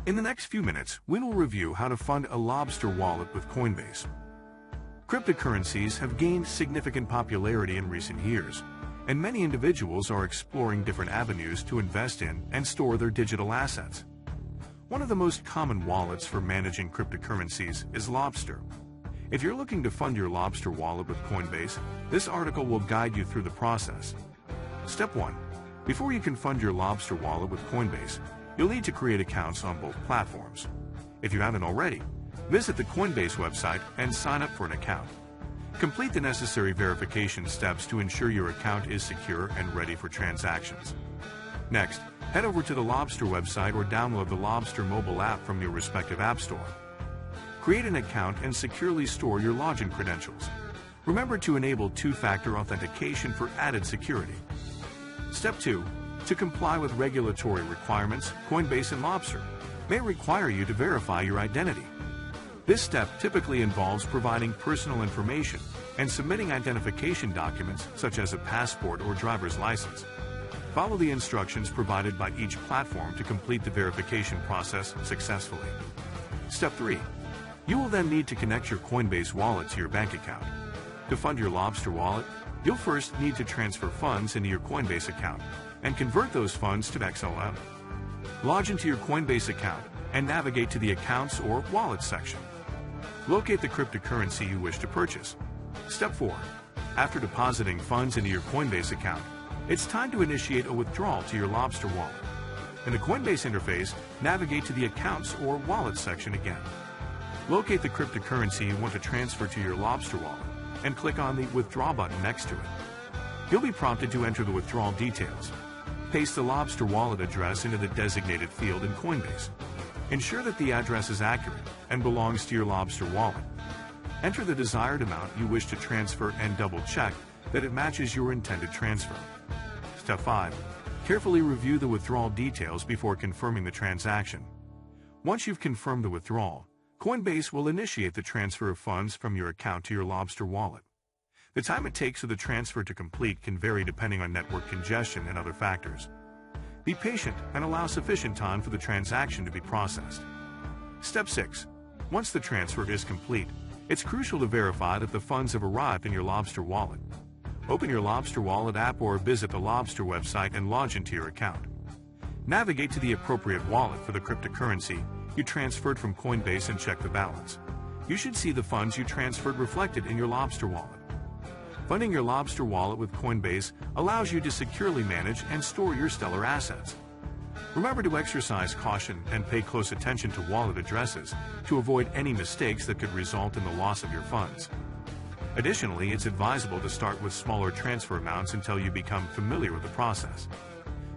In the next few minutes, we will review how to fund a Lobstr Wallet with Coinbase. Cryptocurrencies have gained significant popularity in recent years, and many individuals are exploring different avenues to invest in and store their digital assets. One of the most common wallets for managing cryptocurrencies is Lobstr. If you're looking to fund your Lobstr Wallet with Coinbase, this article will guide you through the process. Step 1. Before you can fund your Lobstr Wallet with Coinbase, you'll need to create accounts on both platforms. If you haven't already, visit the Coinbase website and sign up for an account. Complete the necessary verification steps to ensure your account is secure and ready for transactions. Next, head over to the Lobstr website or download the Lobstr mobile app from your respective app store. Create an account and securely store your login credentials. Remember to enable two-factor authentication for added security. Step 2. To comply with regulatory requirements, Coinbase and Lobstr may require you to verify your identity. This step typically involves providing personal information and submitting identification documents such as a passport or driver's license. Follow the instructions provided by each platform to complete the verification process successfully. Step 3. You will then need to connect your Coinbase wallet to your bank account. To fund your Lobstr wallet, you'll first need to transfer funds into your Coinbase account and convert those funds to XLM. Log into your Coinbase account and navigate to the Accounts or Wallets section. Locate the cryptocurrency you wish to purchase. Step 4. After depositing funds into your Coinbase account, it's time to initiate a withdrawal to your Lobstr wallet. In the Coinbase interface, navigate to the Accounts or Wallets section again. Locate the cryptocurrency you want to transfer to your Lobstr wallet and click on the Withdraw button next to it. You'll be prompted to enter the withdrawal details. Paste the Lobstr wallet address into the designated field in Coinbase. Ensure that the address is accurate and belongs to your Lobstr wallet. Enter the desired amount you wish to transfer and double-check that it matches your intended transfer. Step 5. Carefully review the withdrawal details before confirming the transaction. Once you've confirmed the withdrawal, Coinbase will initiate the transfer of funds from your account to your Lobstr wallet. The time it takes for the transfer to complete can vary depending on network congestion and other factors. Be patient and allow sufficient time for the transaction to be processed. Step 6. Once the transfer is complete, it's crucial to verify that the funds have arrived in your Lobstr wallet. Open your Lobstr Wallet app or visit the Lobstr website and log into your account. Navigate to the appropriate wallet for the cryptocurrency you transferred from Coinbase and check the balance. You should see the funds you transferred reflected in your Lobstr wallet. Funding your Lobstr wallet with Coinbase allows you to securely manage and store your stellar assets. Remember to exercise caution and pay close attention to wallet addresses to avoid any mistakes that could result in the loss of your funds. Additionally, it's advisable to start with smaller transfer amounts until you become familiar with the process.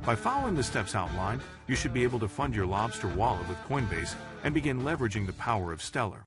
By following the steps outlined, you should be able to fund your Lobstr wallet with Coinbase and begin leveraging the power of Stellar.